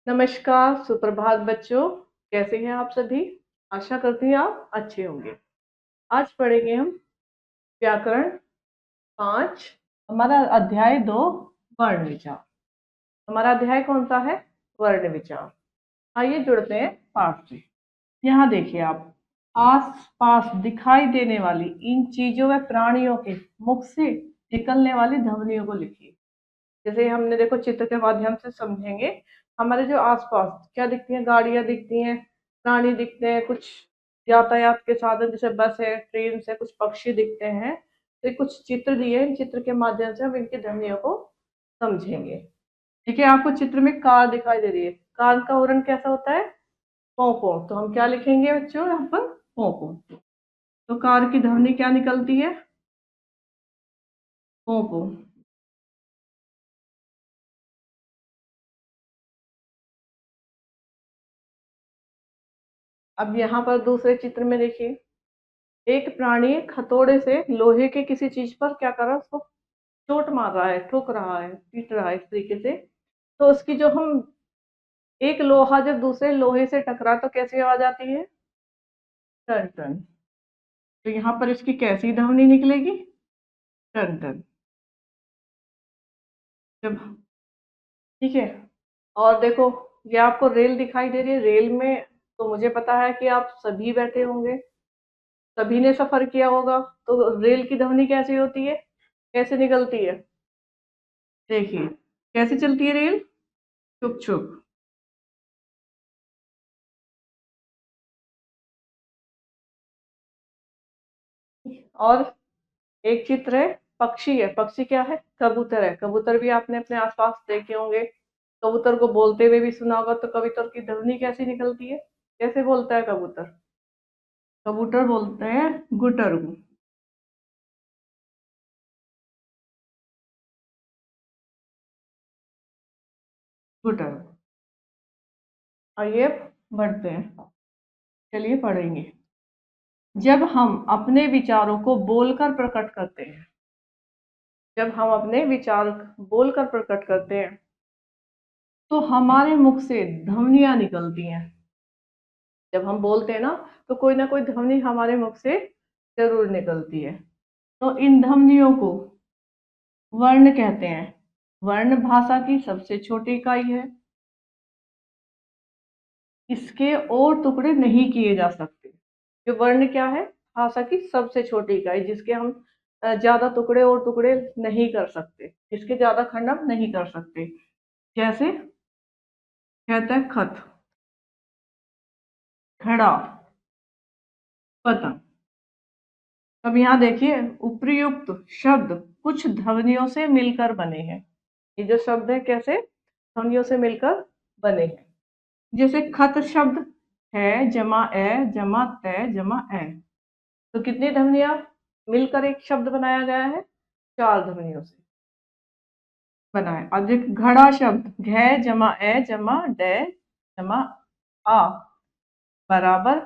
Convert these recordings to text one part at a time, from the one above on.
नमस्कार, सुप्रभात बच्चों। कैसे हैं आप सभी? आशा करती हूँ आप अच्छे होंगे। आज पढ़ेंगे हम व्याकरण 5, हमारा अध्याय 2, वर्ण विचार। हमारा अध्याय कौन सा है? वर्ण विचार। आइए जुड़ते हैं पाठ से। यहाँ देखिए आप, आस पास दिखाई देने वाली इन चीजों व प्राणियों के मुख से निकलने वाली ध्वनियों को लिखिए। जैसे हमने देखो चित्र के माध्यम से समझेंगे। हमारे जो आसपास क्या दिखती हैं? गाड़ियां दिखती हैं, प्राणी दिखते हैं, कुछ यातायात के साधन जैसे बस है, ट्रेन से, कुछ पक्षी दिखते हैं। तो ये कुछ चित्र दिए हैं, इन चित्र के माध्यम से हम इनकी ध्वनियों को समझेंगे। ठीक है, आपको चित्र में कार दिखाई दे रही है। कार का उच्चारण कैसा होता है? पौ पौ। तो हम क्या लिखेंगे बच्चों यहाँ पर? पौ पौ। तो कार की ध्वनि क्या निकलती है? पौ पौ। अब यहाँ पर दूसरे चित्र में देखिए, एक प्राणी हथौड़े से लोहे के किसी चीज पर क्या कर रहा है? उसको चोट मार रहा है, ठोक रहा है, पीट रहा है इस तरीके से। तो उसकी जो हम एक लोहा जब दूसरे लोहे से टकरा तो कैसी आवाज आती है? टन टन। तो यहाँ पर इसकी कैसी ध्वनि निकलेगी? टन टन। जब, ठीक है। और देखो, ये आपको रेल दिखाई दे रही है। रेल में तो मुझे पता है कि आप सभी बैठे होंगे, सभी ने सफर किया होगा। तो रेल की ध्वनि कैसी होती है? कैसे निकलती है? देखिए, कैसे चलती है रेल? छुक छुक। और एक चित्र है, पक्षी है। पक्षी क्या है? कबूतर है। कबूतर भी आपने अपने आसपास देखे होंगे। कबूतर को बोलते हुए भी सुना होगा। तो कबूतर की ध्वनि कैसी निकलती है? कैसे बोलता है कबूतर? कबूतर बोलते हैं गुटरू। गुटरू। आइए बढ़ते हैं, चलिए पढ़ेंगे। जब हम अपने विचारों को बोलकर प्रकट करते हैं, जब हम अपने विचार बोलकर प्रकट करते हैं तो हमारे मुख से ध्वनियां निकलती हैं। जब हम बोलते हैं ना कोई ध्वनि हमारे मुख से जरूर निकलती है। तो इन ध्वनियों को वर्ण कहते हैं। वर्ण भाषा की सबसे छोटी इकाई है। इसके और टुकड़े नहीं किए जा सकते। जो वर्ण क्या है? भाषा की सबसे छोटी इकाई, जिसके हम ज्यादा टुकड़े और टुकड़े नहीं कर सकते, इसके ज्यादा खंड हम नहीं कर सकते। जैसे कहता है खत, खड़ा, पतंग। अब यहाँ देखिए, उपर्युक्त शब्द कुछ ध्वनियों से मिलकर बने हैं। ये जो शब्द है कैसे ध्वनियों से मिलकर बने हैं? जैसे खत शब्द है जमा ए जमा तय जमा ए। तो कितनी ध्वनियां मिलकर एक शब्द बनाया गया है? 4 ध्वनियों से बना है। और एक घड़ा शब्द घ जमा ए जमा डे जमा आ बराबर।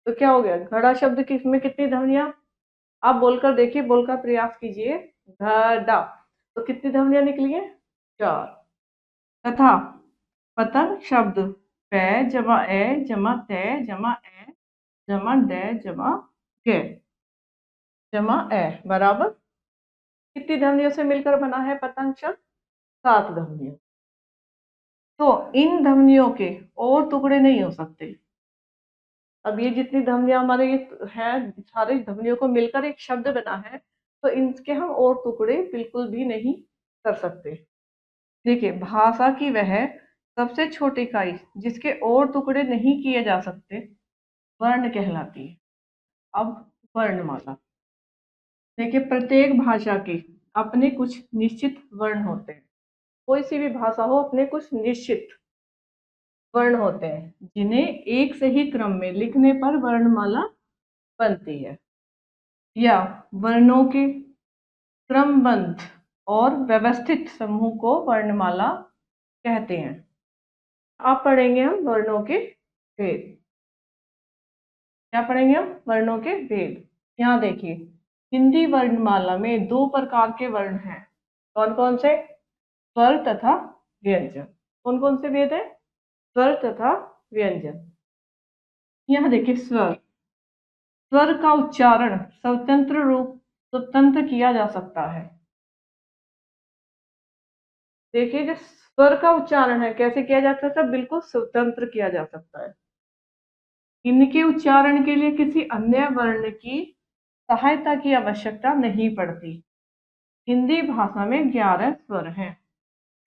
तो क्या हो गया? घड़ा शब्द की इसमें कितनी ध्वनियां? आप बोलकर देखिए, बोलकर प्रयास कीजिए। घड़ा। तो कितनी ध्वनियां निकली है? 4। तथा पतंग शब्द पै जमा ए जमा तय जमा ए जमा डे जमा गे जमा ए बराबर कितनी ध्वनियों से मिलकर बना है पतंग शब्द? 7 ध्वनियों। तो इन ध्वनियों के और टुकड़े नहीं हो सकते। अब ये जितनी ध्वनियां हमारे ये है, सारी ध्वनियों को मिलकर एक शब्द बना है। तो इनके हम और टुकड़े बिल्कुल भी नहीं कर सकते। देखिए, भाषा की वह सबसे छोटी इकाई जिसके और टुकड़े नहीं किए जा सकते वर्ण कहलाती है। अब वर्णमाला। देखिए, प्रत्येक भाषा के अपने कुछ निश्चित वर्ण होते हैं। कोई सी भी भाषा हो, अपने कुछ निश्चित वर्ण होते हैं जिन्हें एक से ही क्रम में लिखने पर वर्णमाला बनती है। या वर्णों के क्रमबद्ध और व्यवस्थित समूह को वर्णमाला कहते हैं। अब पढ़ेंगे हम वर्णों के भेद। क्या पढ़ेंगे हम? वर्णों के भेद। यहाँ देखिए, हिंदी वर्णमाला में 2 प्रकार के वर्ण हैं। कौन कौन से? स्वर तथा व्यंजन। कौन कौन से भेद है? स्वर तथा व्यंजन। यहाँ देखिए स्वर, स्वर का उच्चारण स्वतंत्र किया जा सकता है। देखिए जो स्वर का उच्चारण है कैसे किया जा सकता है, बिल्कुल स्वतंत्र किया जा सकता है। इनके उच्चारण के लिए किसी अन्य वर्ण की सहायता की आवश्यकता नहीं पड़ती। हिंदी भाषा में 11 स्वर हैं।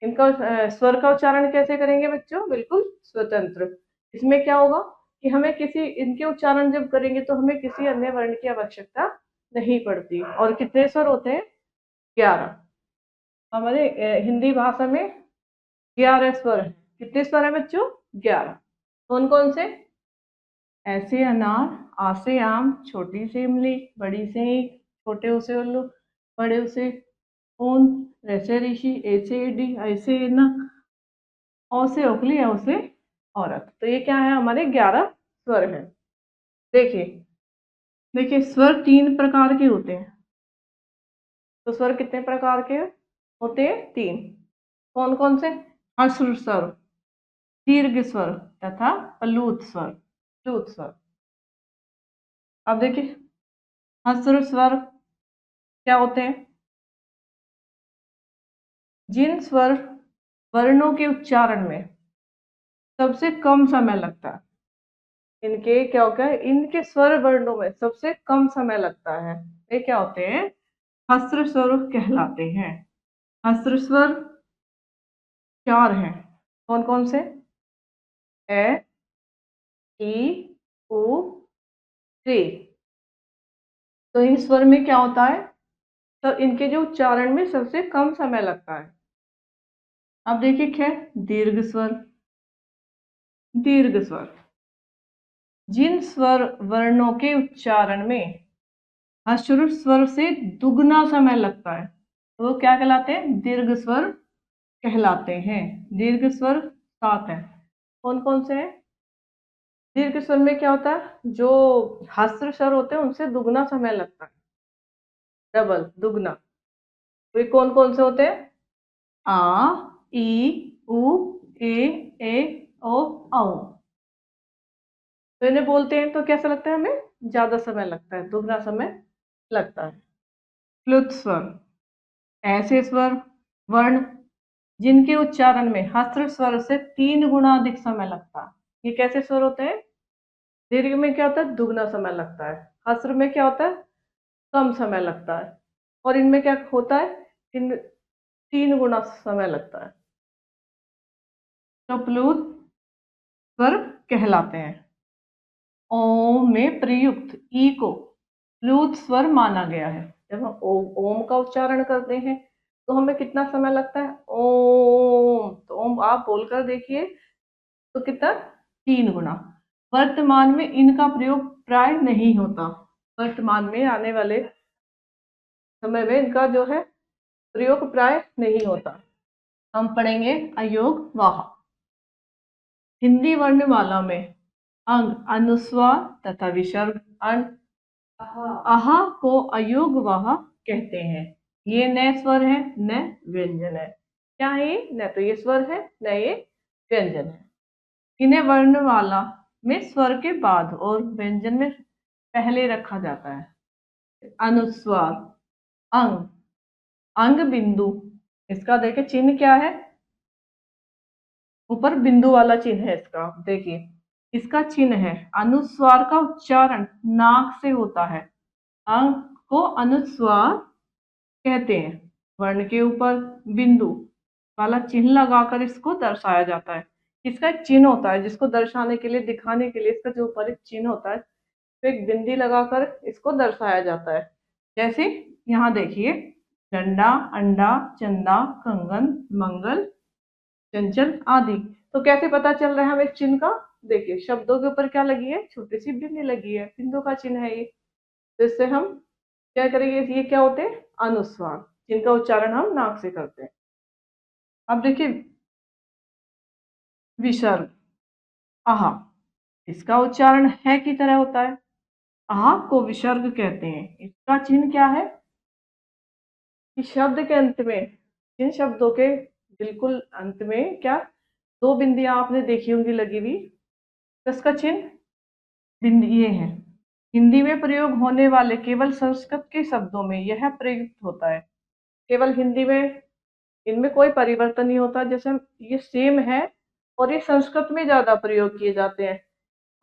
इनका स्वर का उच्चारण कैसे करेंगे बच्चों, बिल्कुल स्वतंत्र। इसमें क्या होगा कि हमें किसी इनके उच्चारण जब करेंगे तो हमें किसी अन्य वर्ण की आवश्यकता नहीं पड़ती। और कितने स्वर होते हैं, 11। हमारे हिंदी भाषा में 11 स्वर हैं। कितने स्वर हैं बच्चों, 11। कौन कौन से, ऐसे अनार, आ से आम, छोटी से इमली, बड़ी से ईंट, छोटे उसे उल्लू, बड़े उसे ऊन, रैसे ऋषि, ऐसे ईडी, ऐसे न, औ से ओखली, औ से औरत। तो ये क्या है, हमारे 11 स्वर हैं। देखिए देखिए स्वर 3 प्रकार के होते हैं। तो स्वर कितने प्रकार के होते हैं, 3। कौन कौन से, ह्रस्व स्वर, दीर्घ स्वर तथा प्लुत स्वर। प्लुत स्वर। अब देखिए ह्रस्व स्वर क्या होते हैं, जिन स्वर वर्णों के उच्चारण में सबसे कम समय लगता है, इनके क्या होता है, इनके स्वर वर्णों में सबसे कम समय लगता है, ये क्या होते हैं, ह्रस्व स्वर कहलाते हैं। ह्रस्व स्वर 4 हैं। कौन कौन से, ए, ई, उ, रे। तो इन स्वर में क्या होता है, तो इनके जो उच्चारण में सबसे कम समय लगता है। अब देखिए क्या है, दीर्घ स्वर। दीर्घ स्वर, जिन स्वर वर्णों के उच्चारण में ह्रस्व स्वर से दुगना समय लगता है, तो वो क्या कहलाते हैं, दीर्घ स्वर कहलाते हैं। दीर्घ स्वर 7 है। कौन कौन से हैं, दीर्घ स्वर में क्या होता है, जो ह्रस्व स्वर होते हैं उनसे दुगना समय लगता है, डबल, दुगना। तो ये कौन कौन से होते हैं, आ, ई, उ, ए, ओ, औ। तो इन्हें बोलते हैं तो कैसा लगता है, हमें ज्यादा समय लगता है, दुगना समय लगता है। प्लुत स्वर, ऐसे स्वर वर्ण जिनके उच्चारण में ह्रस्व स्वर से 3 गुना अधिक समय लगता है। ये कैसे स्वर होते हैं, दीर्घ में क्या होता है, दुगना समय लगता है, ह्रस्व में क्या होता है, कम समय लगता है, और इनमें क्या होता है, इन 3 गुना समय लगता है। तो प्लुत स्वर कहलाते हैं। ओम में प्रयुक्त ई को प्लुत स्वर माना गया है। जब हम ओम का उच्चारण करते हैं तो हमें कितना समय लगता है, ओम, तो ओम आप बोलकर देखिए तो कितना, 3 गुना। वर्तमान में इनका प्रयोग प्राय नहीं होता। वर्तमान में आने वाले समय में इनका जो है प्रयोग प्राय नहीं होता। हम पढ़ेंगे अयोग वाह। हिंदी वर्णमाला में अंग, अनुस्वार तथा विसर्ग अन आहा को अयोग वाह कहते हैं। ये न स्वर है न व्यंजन है। क्या है ये, न तो ये स्वर है न ये व्यंजन है। इन्हें वर्णमाला में स्वर के बाद और व्यंजन में पहले रखा जाता है। अनुस्वार, अंग, अंग बिंदु, इसका देखिए चिन्ह क्या है, ऊपर बिंदु वाला चिन्ह है इसका, देखिए इसका चिन्ह है। अनुस्वार का उच्चारण नाक से होता है, अंग को अनुस्वार कहते हैं। वर्ण के ऊपर बिंदु वाला चिन्ह लगाकर इसको दर्शाया जाता है। इसका एक चिन्ह होता है जिसको दर्शाने के लिए, दिखाने के लिए, इसका जो ऊपर एक चिन्ह होता है तो एक बिंदी लगाकर इसको दर्शाया जाता है। जैसे यहाँ देखिए, डंडा, अंडा, चंदा, कंगन, मंगल, चंचल आदि। तो कैसे पता चल रहा है हमें इस चिन्ह का, देखिए शब्दों के ऊपर क्या लगी है, छोटी सी बिंदी लगी है, बिंदु का चिन्ह है ये। तो इससे हम क्या करेंगे, ये क्या होते हैं, अनुस्वार, जिनका उच्चारण हम नाक से करते हैं। अब देखिए विसर्ग, आहा, इसका उच्चारण है की तरह होता है, आहा को विसर्ग कहते हैं। इसका चिन्ह क्या है, कि शब्द के अंत में, जिन शब्दों के बिल्कुल अंत में क्या दो बिंदियां आपने देखी होंगी लगी हुई, इसका चिन्ह बिंदी ये है। हिंदी में प्रयोग होने वाले केवल संस्कृत के शब्दों में यह प्रयुक्त होता है। केवल हिंदी में इनमें कोई परिवर्तन नहीं होता, जैसे ये सेम है और ये संस्कृत में ज्यादा प्रयोग किए जाते हैं,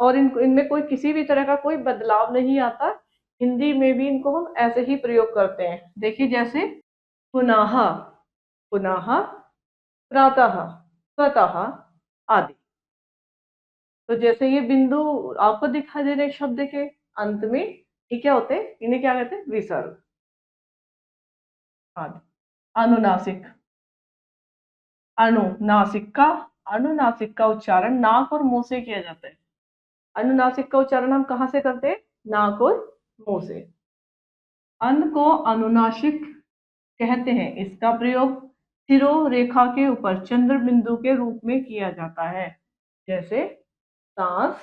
और इनमें कोई किसी भी तरह का कोई बदलाव नहीं आता। हिंदी में भी इनको हम ऐसे ही प्रयोग करते हैं। देखिए जैसे पुनः, पुनः, प्रातः, स्वतः आदि। तो जैसे ये बिंदु आपको दिखाई दे रहे शब्द के अंत में, ये क्या होते हैं, इन्हें क्या कहते हैं, विसर्ग आदि। अनुनासिक, अनुनासिक का, अनुनासिक का उच्चारण नाक और मुंह से किया जाता है। अनुनासिक का उच्चारण हम कहाँ से करते हैं, नाक और मुंह से। अन को अनुनासिक कहते हैं। इसका प्रयोग सिरो रेखा के ऊपर चंद्र बिंदु के रूप में किया जाता है। जैसे सांस,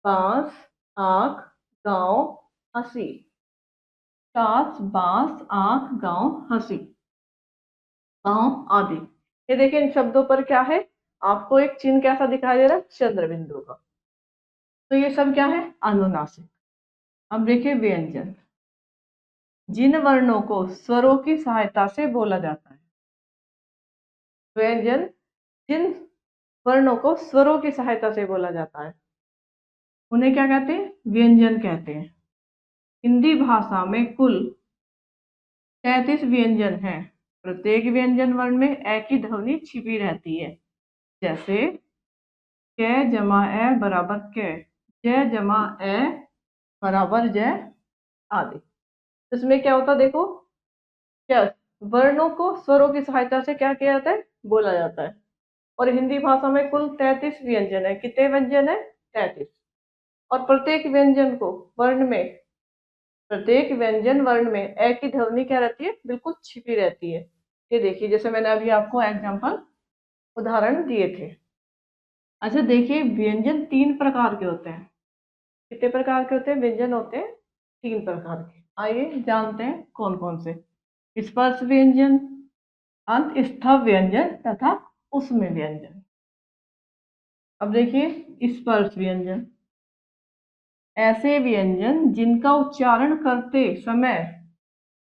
बांस, आंख, गांव, हंसी। सांस, बांस, आंख, गांव, हंसी, गांव आदि। ये देखिए इन शब्दों पर क्या है, आपको एक चिन्ह कैसा दिखाई दे रहा है, चंद्र बिंदु का। तो ये सब क्या है, अनुनासिक। अब देखिए व्यंजन, जिन वर्णों को स्वरों की सहायता से बोला जाता है। व्यंजन जिन वर्णों को स्वरों की सहायता से बोला जाता है उन्हें क्या कहते हैं, व्यंजन कहते हैं। हिंदी भाषा में कुल 33 व्यंजन हैं। प्रत्येक व्यंजन वर्ण में ए की ध्वनि छिपी रहती है। जैसे क जमा ए बराबर क, ज जमा ए बराबर ज आदि। इसमें क्या होता है, देखो क्या वर्णों को स्वरों की सहायता से क्या किया जाता है, बोला जाता है। और हिंदी भाषा में कुल 33 व्यंजन है। कितने व्यंजन है, 33। और प्रत्येक व्यंजन को वर्ण में, प्रत्येक व्यंजन वर्ण में ए की ध्वनि क्या रहती है, बिल्कुल छिपी रहती है। ये देखिए जैसे मैंने अभी आपको एग्जांपल उदाहरण दिए थे। अच्छा देखिए व्यंजन 3 प्रकार के होते हैं। कितने प्रकार के होते हैं, व्यंजन होते हैं 3 प्रकार के। आइए जानते हैं कौन कौन से। स्पर्श व्यंजन, अंतस्थ व्यंजन तथा उसमें व्यंजन। अब देखिए स्पर्श व्यंजन, ऐसे व्यंजन जिनका उच्चारण करते समय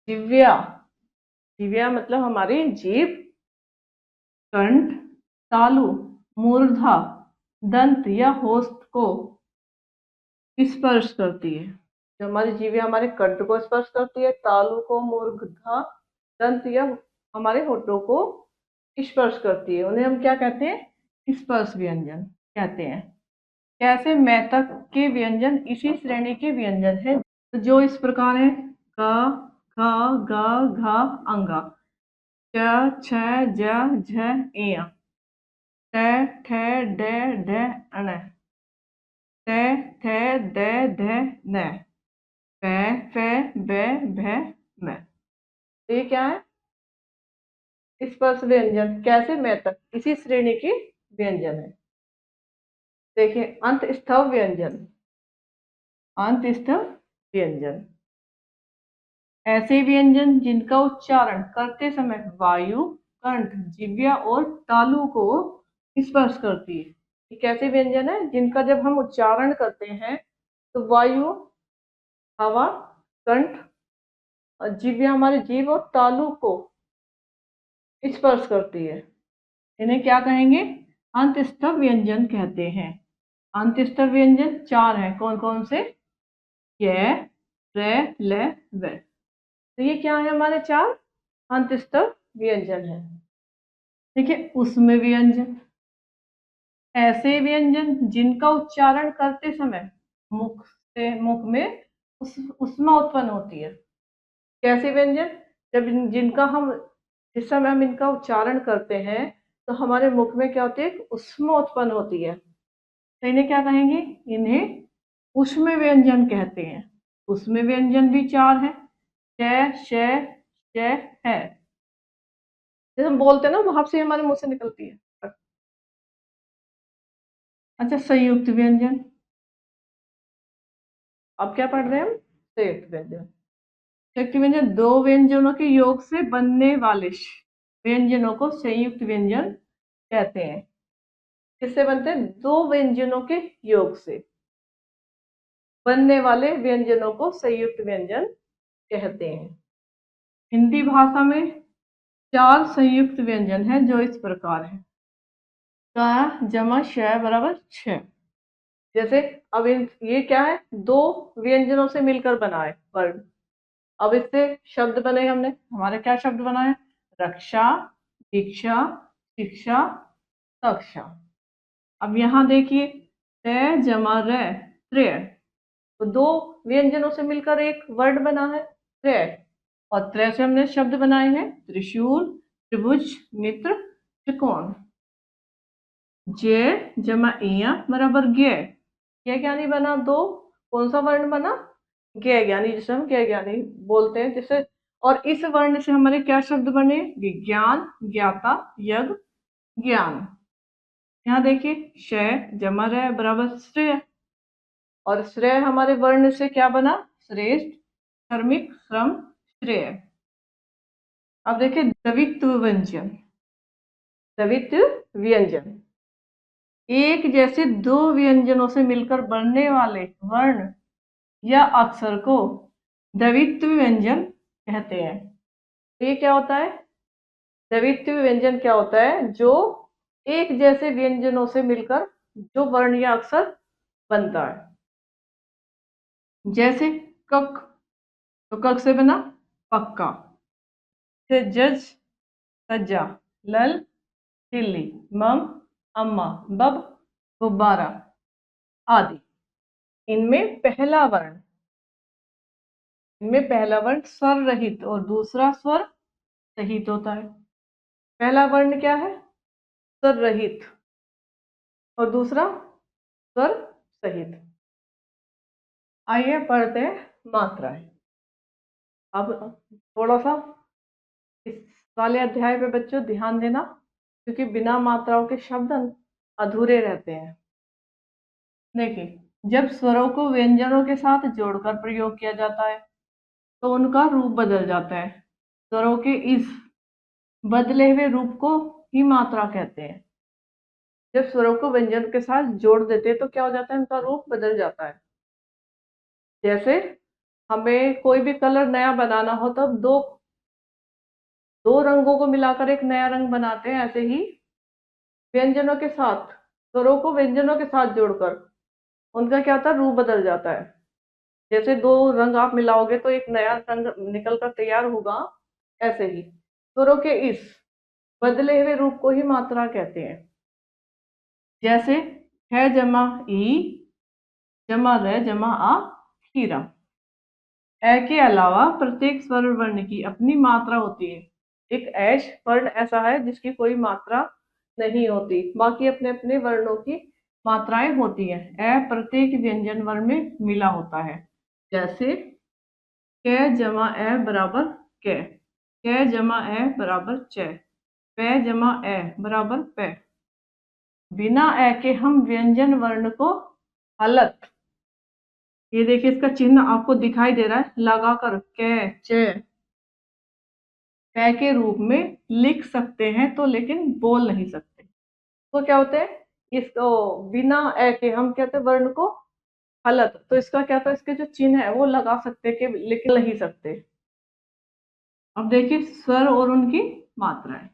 जिह्वा, जिह्वा मतलब हमारी जीभ, कंठ, तालु, मूर्धा, दंत या होस्ट को स्पर्श करती है। जो हमारी जीभ हमारे कंठ को स्पर्श करती है, तालु को, मूर्धा, दंत या हमारे होठों को स्पर्श करती है, उन्हें हम क्या कहते हैं, स्पर्श व्यंजन कहते हैं। कैसे मैतक के व्यंजन इसी श्रेणी के व्यंजन है, जो इस प्रकार है, का, खा, गा, घा, अंगा, च, छ, ज, झ, इया, ट, ठ, ड, ढ, अण, त, थ, द, ध, न, प, फ, ब, भ, म। तो ये क्या है, स्पर्श व्यंजन कैसे मैतक इसी श्रेणी के व्यंजन है। देखिए अंतस्थ व्यंजन, अंतस्थ व्यंजन ऐसे व्यंजन जिनका उच्चारण करते समय वायु कंठ, जिह्वा और तालु को स्पर्श करती है। ये कैसे व्यंजन है, जिनका जब हम उच्चारण करते हैं तो वायु, हवा, कंठ और जिह्वा हमारे जीभ और तालु को स्पर्श करती है। इन्हें क्या कहेंगे, अंतस्थ व्यंजन कहते हैं। अंतस्थ व्यंजन 4 हैं, कौन कौन से, य, र, ल, व। तो ये क्या है, हमारे 4 अंतस्थ व्यंजन है। देखिए उसमें व्यंजन, ऐसे व्यंजन जिनका उच्चारण करते समय मुख से, मुख में ऊष्मा उत्पन्न होती है। कैसे व्यंजन, जब जिनका हम, जिस समय हम इनका उच्चारण करते हैं तो हमारे मुख में क्या होती है, ऊष्मा उत्पन्न होती है। तो इन्हें क्या कहेंगे, इन्हें ऊष्म व्यंजन कहते हैं। ऊष्म व्यंजन भी 4 है, च, श, च, है। जैसे हम बोलते हैं ना, भाप से हमारे मुंह से निकलती है। अच्छा संयुक्त व्यंजन, अब क्या पढ़ रहे हैं हम, संयुक्त व्यंजन। संयुक्त व्यंजन 2 व्यंजनों के योग से बनने वाले व्यंजनों को संयुक्त व्यंजन कहते हैं। किससे बनते हैं? दो व्यंजनों के योग से बनने वाले व्यंजनों को संयुक्त व्यंजन कहते हैं। हिंदी भाषा में 4 संयुक्त व्यंजन हैं जो इस प्रकार है। क जमा श बराबर 6। जैसे अब ये क्या है? दो व्यंजनों से मिलकर बना है वर्ण। अब इससे शब्द बने, हमने हमारे क्या शब्द बनाए? रक्षा, दीक्षा, शिक्षा, कक्षा। अब यहाँ देखिए त जमा र त्रय, तो दो व्यंजनों से मिलकर एक वर्ड बना है त्रय, और त्रय से हमने शब्द बनाए हैं त्रिशूल, त्रिभुज, मित्र, त्रिकोण। ज जमा इया बराबर ज्ञ, ज्ञ ज्ञानी बना दो। कौन सा वर्ण बना? ज्ञ ज्ञानी, जिसे हम ज्ञ ज्ञानी बोलते हैं। जिसे और इस वर्ण से हमारे क्या शब्द बने? विज्ञान, ज्ञाता, यज्ञ, ज्ञान। यहाँ देखिए श जमा र बराबर श्रेय, और श्रेय हमारे वर्ण से क्या बना? श्रेष्ठ, श्रमिक, श्रम, श्रेय। अब देखिए द्वित्व व्यंजन। द्वित्व व्यंजन एक जैसे दो व्यंजनों से मिलकर बनने वाले वर्ण या अक्षर को द्वित्व व्यंजन कहते हैं। तो ये क्या होता है? द्वित्व व्यंजन क्या होता है? जो एक जैसे व्यंजनों से मिलकर जो वर्ण या अक्षर बनता है। जैसे कक, तो कक से बना पक्का, से जज सज्जा, लल दिल्ली, मम अम्मा, बब गुब्बारा आदि। इनमें पहला वर्ण स्वर रहित और दूसरा स्वर सहित होता है। पहला वर्ण क्या है? स्वर रहित, और दूसरा स्वर सहित। आइए पढ़ते हैं मात्राएं। अब थोड़ा सा इस वाले अध्याय पे बच्चों ध्यान देना, क्योंकि बिना मात्राओं के शब्द अधूरे रहते हैं। देखिए जब स्वरों को व्यंजनों के साथ जोड़कर प्रयोग किया जाता है तो उनका रूप बदल जाता है। स्वरों के इस बदले हुए रूप को ही मात्रा कहते हैं। जब स्वरों को व्यंजन के साथ जोड़ देते हैं तो क्या हो जाता है? उनका रूप बदल जाता है। जैसे हमें कोई भी कलर नया बनाना हो तब दो रंगों को मिलाकर एक नया रंग बनाते हैं। ऐसे ही व्यंजनों के साथ, स्वरों को व्यंजनों के साथ जोड़कर उनका क्या होता है? रूप बदल जाता है। जैसे दो रंग आप मिलाओगे तो एक नया रंग निकल कर तैयार होगा, ऐसे ही स्वरों के इस बदले हुए रूप को ही मात्रा कहते हैं। जैसे है जमा ई जमा र जमा आ खीरा। ए के अलावा प्रत्येक स्वर वर्ण की अपनी मात्रा होती है। एक ऐश वर्ण ऐसा है जिसकी कोई मात्रा नहीं होती, बाकी अपने अपने वर्णों की मात्राएं होती हैं। ए प्रत्येक व्यंजन वर्ण में मिला होता है। जैसे क जमा ए बराबर क जमा ए बराबर च, प जमा ए बराबर प। बिना ए के हम व्यंजन वर्ण को हलत, ये देखिए इसका चिन्ह आपको दिखाई दे रहा है, लगाकर क च प के रूप में लिख सकते हैं तो लेकिन बोल नहीं सकते। तो क्या होते हैं? इसको बिना ए के हम कहते हैं वर्ण को हलत, तो इसका क्या था? इसके जो चिन्ह है वो लगा सकते कि लिख नहीं सकते। अब देखिए स्वर और उनकी मात्राएं।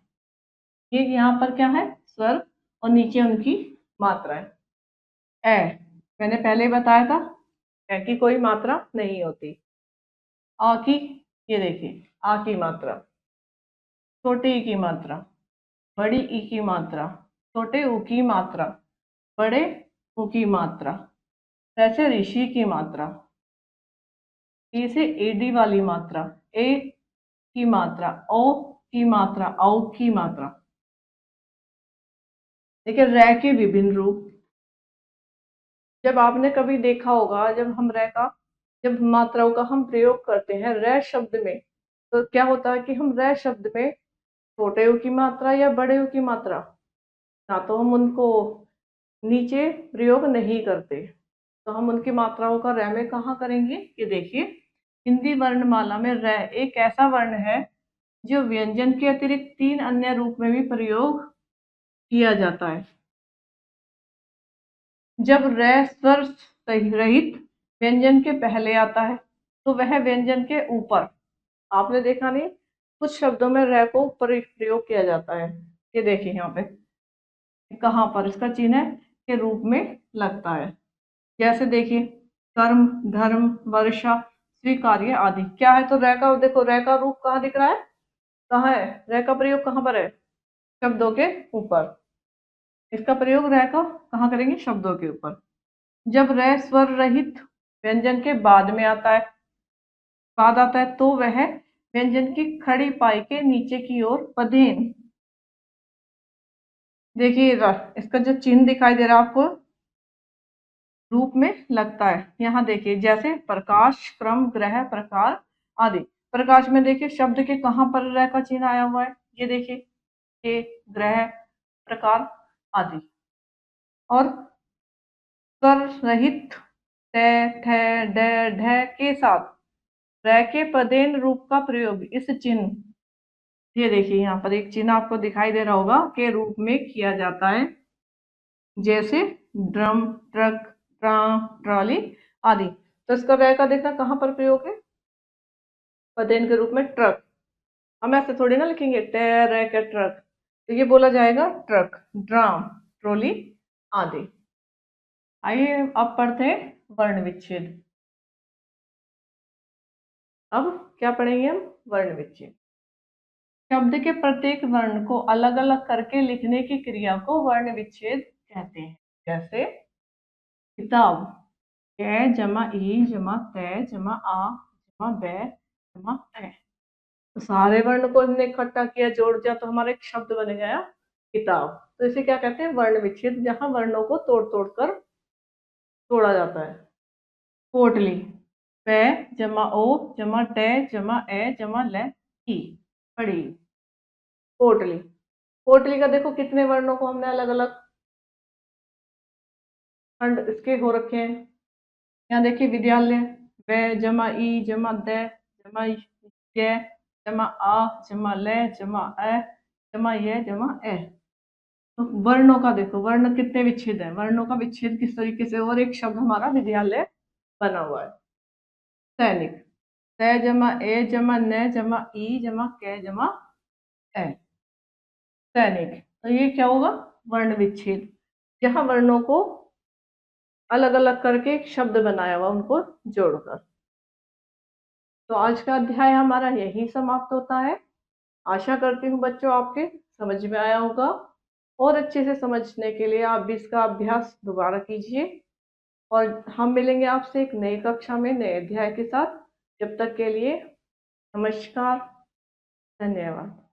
ये यहाँ पर क्या है? स्वर, और नीचे उनकी मात्राएं। ए मैंने पहले ही बताया था, ए की कोई मात्रा नहीं होती। आ की, ये देखिए आ की मात्रा, छोटी ई की मात्रा, बड़ी ई की मात्रा, छोटे ऊ की मात्रा, बड़े ऊ की मात्रा, ऐसे ऋषि की मात्रा, ई से एडी वाली मात्रा, ए की मात्रा, ओ की मात्रा, औ की मात्रा। देखिए रै के विभिन्न रूप। जब आपने कभी देखा होगा, जब मात्राओं का हम प्रयोग करते हैं रै शब्द में, तो क्या होता है कि हम रै शब्द में छोटे ऊ की मात्रा या बड़े ऊ की मात्रा, ना तो हम उनको नीचे प्रयोग नहीं करते, तो हम उनकी मात्राओं का रै में कहाँ करेंगे? ये देखिए हिंदी वर्णमाला में रै एक ऐसा वर्ण है जो व्यंजन के अतिरिक्त 3 अन्य रूप में भी प्रयोग किया जाता है। जब रै स्वर रहित व्यंजन के पहले आता है तो वह व्यंजन के ऊपर, आपने देखा नहीं, कुछ शब्दों में रै को ऊपर प्रयोग किया जाता है। ये देखिए यहाँ पे कहाँ पर इसका चिन्ह के रूप में लगता है। जैसे देखिए कर्म, धर्म, वर्षा, स्वीकार्य आदि। क्या है तो रै का, देखो रै का रूप कहाँ दिख रहा है, कहाँ है रै का प्रयोग, कहाँ पर है, शब्दों के ऊपर। इसका प्रयोग रै का कहाँ करेंगे, शब्दों के ऊपर। जब रै स्वर रहित व्यंजन के बाद में आता है, बाद आता है तो वह व्यंजन की खड़ी पाई के नीचे की ओर पधेन, देखिए इसका जो चिन्ह दिखाई दे रहा है आपको, रूप में लगता है। यहाँ देखिए जैसे प्रकाश, क्रम, ग्रह, प्रकार आदि। प्रकाश में देखिए शब्द के कहाँ पर रह का चिन्ह आया हुआ है, ये देखिए, ये ग्रह, प्रकार आदि। और स्वर रहित ट, ठ, ड, ढ के साथ रह के पदेन रूप का प्रयोग इस चिन्ह, ये देखिए यहाँ पर एक चिन्ह आपको दिखाई दे रहा होगा, के रूप में किया जाता है। जैसे ड्रम, ट्रक, ट्रॉली आदि। तो इसका रह का देखना कहाँ पर प्रयोग है, पदेन के रूप में ट्रक। हम ऐसे थोड़ी ना लिखेंगे रह के ट्रक, तो ये बोला जाएगा ट्रक, ड्राम, ट्रॉली आदि। आइए अब पढ़ते हैं वर्ण विच्छेद। अब क्या पढ़ेंगे हम, वर्ण विच्छेद। शब्द के प्रत्येक वर्ण को अलग अलग करके लिखने की क्रिया को वर्ण विच्छेद कहते हैं। जैसे किताब, क जमा ई जमा त जमा आ जमा ब जमा ए। तो सारे वर्ण को हमने इकट्ठा किया, जोड़ दिया, तो हमारा एक शब्द बन गया किताब। तो इसे क्या कहते हैं, वर्ण विच्छेद, जहां वर्णों को तोड़ तोड़ कर तोड़ा जाता है। पोटली, प जमा ओ जमा ट जमा ए जमा ल ई, पड़ी। पोटली, पोटली का देखो कितने वर्णों को हमने अलग अलग खंड इसके हो रखे हैं। यहाँ देखिए विद्यालय, व जमा ई जमा द जमा य जमा आ जमा ल जमा अ जमा य जमा ए। तो वर्णों का देखो, वर्ण कितने विच्छेद है, वर्णों का विच्छेद किस तरीके से, और एक शब्द हमारा विद्यालय बना हुआ है। सैनिक, स जमा ए जमा न जमा ई जमा क जमा ए, सैनिक। तो ये क्या होगा, वर्ण विच्छेद, जहां वर्णों को अलग अलग करके एक शब्द बनाया हुआ उनको जोड़कर। तो आज का अध्याय हमारा यही समाप्त होता है। आशा करती हूँ बच्चों आपके समझ में आया होगा, और अच्छे से समझने के लिए आप भी इसका अभ्यास दोबारा कीजिए। और हम मिलेंगे आपसे एक नई कक्षा में नए अध्याय के साथ। जब तक के लिए नमस्कार, धन्यवाद।